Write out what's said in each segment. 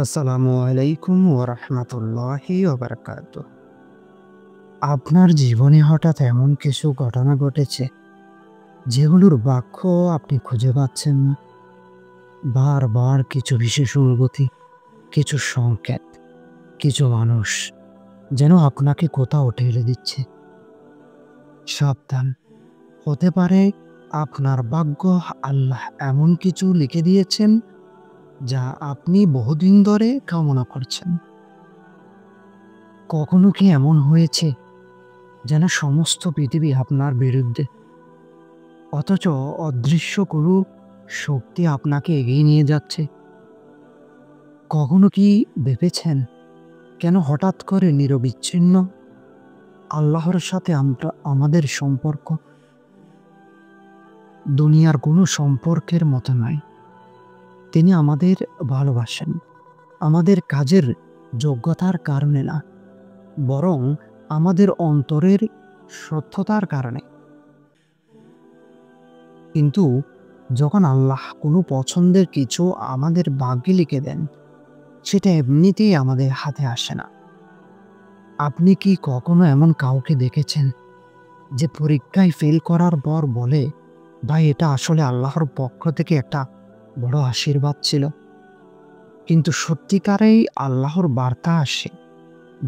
আসসালামু আলাইকুম ওয়া রাহমাতুল্লাহি ওয়া বারাকাতুহু। আপনার জীবনে হঠাৎ এমন কিছু ঘটনা ঘটেছে, যেগুলোর ব্যাখ্য আপনি খুঁজে পাচ্ছেন না। বারবার কিছু বিশেষ অনুভূতি, কিছু সংকেত, কিছু মানুষ যেন আপনাকে কোথাও ঠেলে দিচ্ছে। সাবধান, হতে পারে আপনার ভাগ্য আল্লাহ এমন কিছু লিখে দিয়েছেন, যা আপনি বহুদিন ধরে কামনা করছেন। কখনো কি এমন হয়েছে যেন সমস্ত পৃথিবী আপনার বিরুদ্ধে, অথচ অদৃশ্য কোনো শক্তি আপনাকে এগিয়ে নিয়ে যাচ্ছে? কখনো কি ভেবেছেন কেন হঠাৎ করে নিরবিচ্ছিন্ন আল্লাহর সাথে আমাদের সম্পর্ক দুনিয়ার কোনো সম্পর্কের মতো নয়? তিনি আমাদের ভালোবাসেন আমাদের কাজের যোগ্যতার কারণে না, বরং আমাদের অন্তরের সত্যতার কারণে। কিন্তু যখন আল্লাহ কোনো পছন্দের কিছু আমাদের ভাগ্যে লিখে দেন, সেটা এমনিতেই আমাদের হাতে আসে না। আপনি কি কখনো এমন কাউকে দেখেছেন যে পরীক্ষায় ফেল করার পর বলে, ভাই এটা আসলে আল্লাহর পক্ষ থেকে একটা বড় আশীর্বাদ ছিল? কিন্তু সত্যিকারেই আল্লাহর বার্তা আসে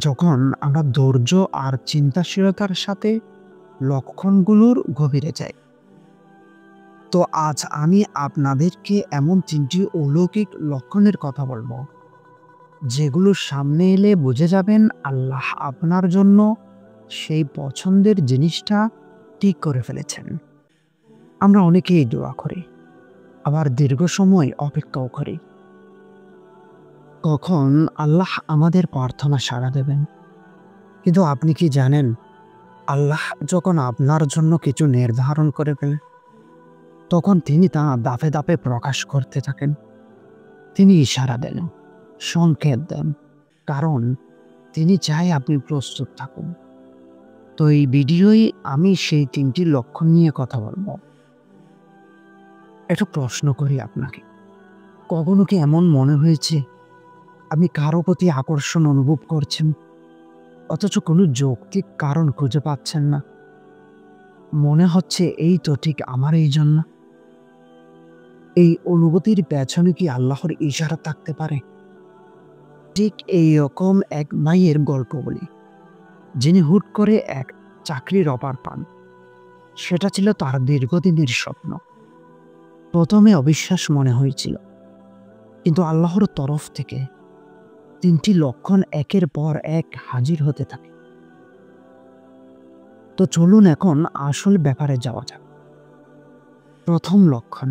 যখন আমরা ধৈর্য আর চিন্তাশীলতার সাথে লক্ষণগুলোর গভীরে যাই। তো আজ আমি আপনাদেরকে এমন ৩টি অলৌকিক লক্ষণের কথা বলবো, যেগুলো সামনে এলে বুঝে যাবেন আল্লাহ আপনার জন্য সেই পছন্দের জিনিসটা ঠিক করে ফেলেছেন। আমরা অনেকেই দোয়া করি, আবার দীর্ঘ সময় অপেক্ষাও করি কখন আল্লাহ আমাদের প্রার্থনা সাড়া দেবেন। কিন্তু আপনি কি জানেন, আল্লাহ যখন আপনার জন্য কিছু নির্ধারণ করে ফেলেন, তখন তিনি তা ধাপে ধাপে প্রকাশ করতে থাকেন। তিনি ইশারা দেন, সংকেত দেন, কারণ তিনি চায় আপনি প্রস্তুত থাকুন। তো এই ভিডিওয় আমি সেই ৩টি লক্ষণ নিয়ে কথা বলবো। একটা প্রশ্ন করি আপনাকে, কখনো কি এমন মনে হয়েছে আপনি কারো প্রতি আকর্ষণ অনুভব করছেন, অথচ কোনো যৌক্তিক কারণ খুঁজে পাচ্ছেন না? মনে হচ্ছে এই তো ঠিক আমার এই জন্য। এই অনুভূতির পেছনে কি আল্লাহর ইশারা থাকতে পারে? ঠিক এইরকম এক মাইয়ের গল্প বলি, যিনি হুট করে এক চাকরির অফার পান। সেটা ছিল তার দীর্ঘদিনের স্বপ্ন। প্রথমে অবিশ্বাস মনে হয়েছিল, কিন্তু আল্লাহর তরফ থেকে ৩টি লক্ষণ একের পর এক হাজির হতে থাকে। তো চলুন এখন আসল ব্যাপারে যাওয়া যাক। প্রথম লক্ষণ,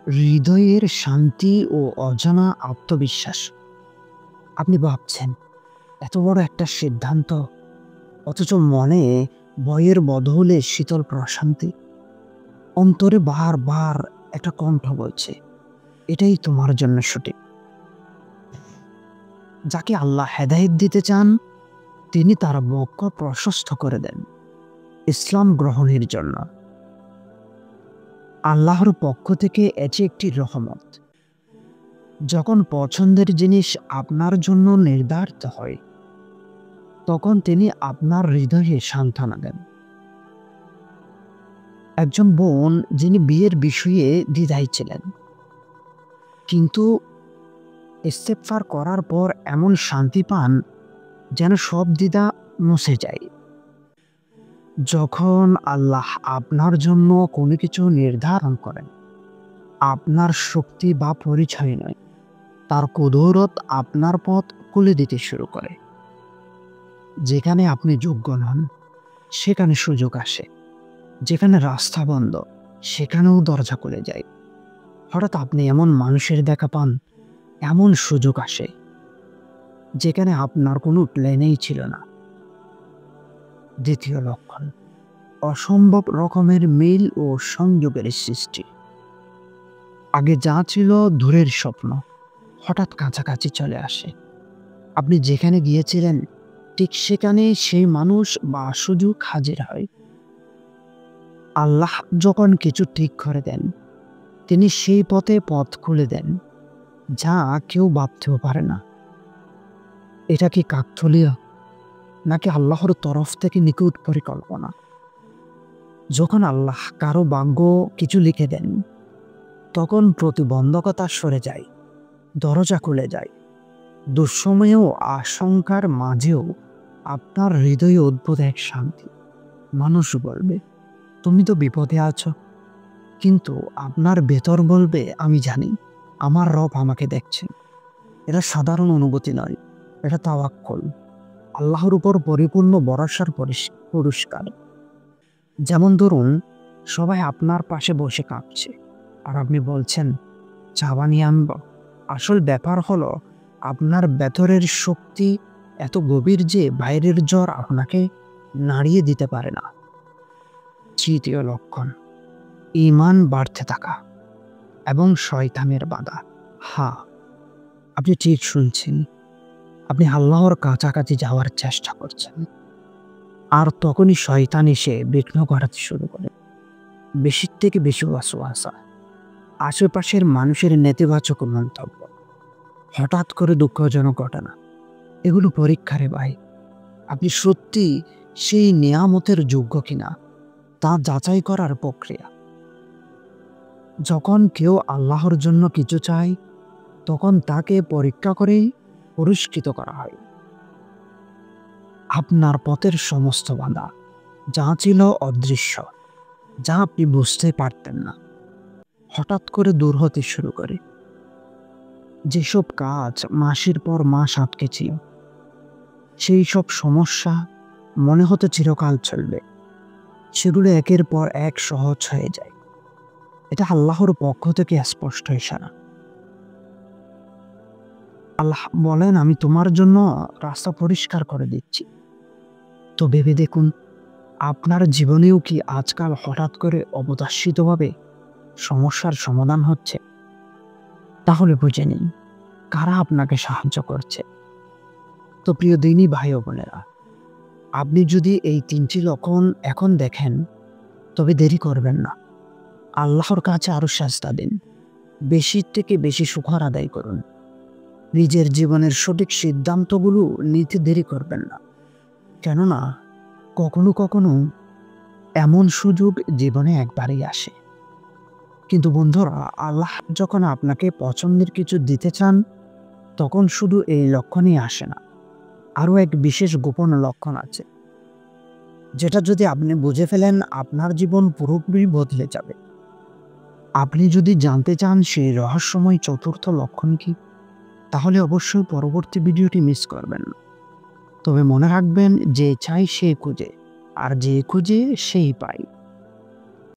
হৃদয়ের শান্তি ও অজানা আত্মবিশ্বাস। আপনি ভাবছেন এত বড় একটা সিদ্ধান্ত, অথচ মনে ভয়ের বদলে শীতল প্রশান্তি। অন্তরে বারবার একটা কণ্ঠ বলছে, এটাই তোমার জন্য সঠিক। যাকে আল্লাহ হেদায়েত দিতে চান, তিনি তার বক্ষ প্রশস্ত করে দেন ইসলাম গ্রহণের জন্য। আল্লাহর পক্ষ থেকে এটি একটি রহমত। যখন পছন্দের জিনিস আপনার জন্য নির্ধারিত হয়, তখন তিনি আপনার হৃদয়ে সান্ত্বনা দেন। একজন বোন যিনি বিয়ের বিষয়ে দ্বিধায় ছিলেন, কিন্তু ইস্তেগফার করার পর এমন শান্তি পান যেন সব দ্বিধা মুছে যায়। যখন আল্লাহ আপনার জন্য কোনো কিছু নির্ধারণ করেন, আপনার শক্তি বা পরিচয় নয়, তার কুদরত আপনার পথ খুলে দিতে শুরু করে। যেখানে আপনি যোগ্য নন, সেখানে সুযোগ আসে। যেখানে রাস্তা বন্ধ, সেখানেও দরজা খুলে যায়। হঠাৎ আপনি এমন মানুষের দেখা পান, এমন সুযোগ আসে যেখানে আপনার কোনো প্ল্যানেই ছিল না। দ্বিতীয় লক্ষণ, অসম্ভব রকমের মিল ও সংযোগের সৃষ্টি। আগে যা ছিল দূরের স্বপ্ন, হঠাৎ কাছাকাছি চলে আসে। আপনি যেখানে গিয়েছিলেন, ঠিক সেখানে সেই মানুষ বা সুযোগ হাজির হয়। আল্লাহ যখন কিছু ঠিক করে দেন, তিনি সেই পথে পথ খুলে দেন। যা কেউ ভাবতেও পারে না। এটা কি কাকতালীয়, নাকি আল্লাহর তরফ থেকে নিখুঁত পরিকল্পনা? যখন আল্লাহ কারো ভাগ্য কিছু লিখে দেন, তখন প্রতিবন্ধকতা সরে যায়, দরজা খুলে যায়। দুঃসময়েও আশঙ্কার মাঝেও আপনার হৃদয়ে অদ্ভুত এক শান্তি। মানুষ বলবে, তুমি তো বিপদে আছো, কিন্তু আপনার ভেতর বলবে, আমি জানি আমার রব আমাকে দেখছেন। এটা সাধারণ অনুভূতি নয়, এটা তাওয়াক্কুল, আল্লাহর উপর পরিপূর্ণ ভরসার পুরস্কার। যেমন ধরুন, সবাই আপনার পাশে বসে কাঁদছে, আর আপনি বলছেন, চা বানিয়ে আনব। আসল ব্যাপার হলো, আপনার ভেতরের শক্তি এত গভীর যে বাইরের জ্বর আপনাকে নাড়িয়ে দিতে পারে না। তৃতীয় লক্ষণ, ঈমান বাড়তে থাকা এবং শয়তানের বাধা। হ্যাঁ, আপনি ঠিক শুনছেন। আপনি আল্লাহর কাছাকাছি যাওয়ার চেষ্টা করছেন, আর তখনই শয়তান এসে বিঘ্ন ঘটাতে শুরু করে। বেশির থেকে বেশি ওয়াসওয়াসা, আশেপাশের মানুষের নেতিবাচক মন্তব্য, হঠাৎ করে দুঃখজনক ঘটনা। এগুলো পরীক্ষারে ভাই, আপনি সত্যি সেই নিয়ামতের যোগ্য কিনা তা যাচাই করার প্রক্রিয়া। যখন কেউ আল্লাহর জন্য কিছু চায়, তখন তাকে পরীক্ষা করে পুরস্কৃত করা হয়। আপনার পথের সমস্ত বাধা, যা ছিল অদৃশ্য, যা আপনি বুঝতে পারতেন না, হঠাৎ করে দূর হতে শুরু করে। যেসব কাজ মাসের পর মাস আটকে ছিল, সেই সব সমস্যা মনে হতো চিরকাল চলবে, সেগুলো একের পর এক সহজ হয়ে যায়। এটা আল্লাহর পক্ষ থেকে স্পষ্ট ইশারা। আল্লাহ বলেন, আমি তোমার জন্য রাস্তা পরিষ্কার করে দিচ্ছি। তো ভেবে দেখুন, আপনার জীবনেও কি আজকাল হঠাৎ করে অপ্রত্যাশিতভাবে সমস্যার সমাধান হচ্ছে? তাহলে বুঝে নিন কারা আপনাকে সাহায্য করছে। তো প্রিয় দিনী ভাই ও বোনেরা, আপনি যদি এই ৩টি লক্ষণ এখন দেখেন, তবে দেরি করবেন না। আল্লাহর কাছে আরো সাজদা দিন, বেশির থেকে বেশি শুকর আদায় করুন। নিজের জীবনের সঠিক সিদ্ধান্তগুলো নিতে দেরি করবেন না, কেননা কখনো কখনো এমন সুযোগ জীবনে একবারই আসে। কিন্তু বন্ধুরা, আল্লাহ যখন আপনাকে পছন্দের কিছু দিতে চান, তখন শুধু এই লক্ষণই আসে না, আরও এক বিশেষ গোপন লক্ষণ আছে, যেটা যদি আপনি বুঝে ফেলেন, আপনার জীবন পুরোপুরি বদলে যাবে। আপনি যদি জানতে চান সেই রহস্যময় চতুর্থ লক্ষণ কি, তাহলে অবশ্যই পরবর্তী ভিডিওটি মিস করবেন না। তবে মনে রাখবেন, যে চাই সে খুঁজে, আর যে খুঁজে সেই পায়।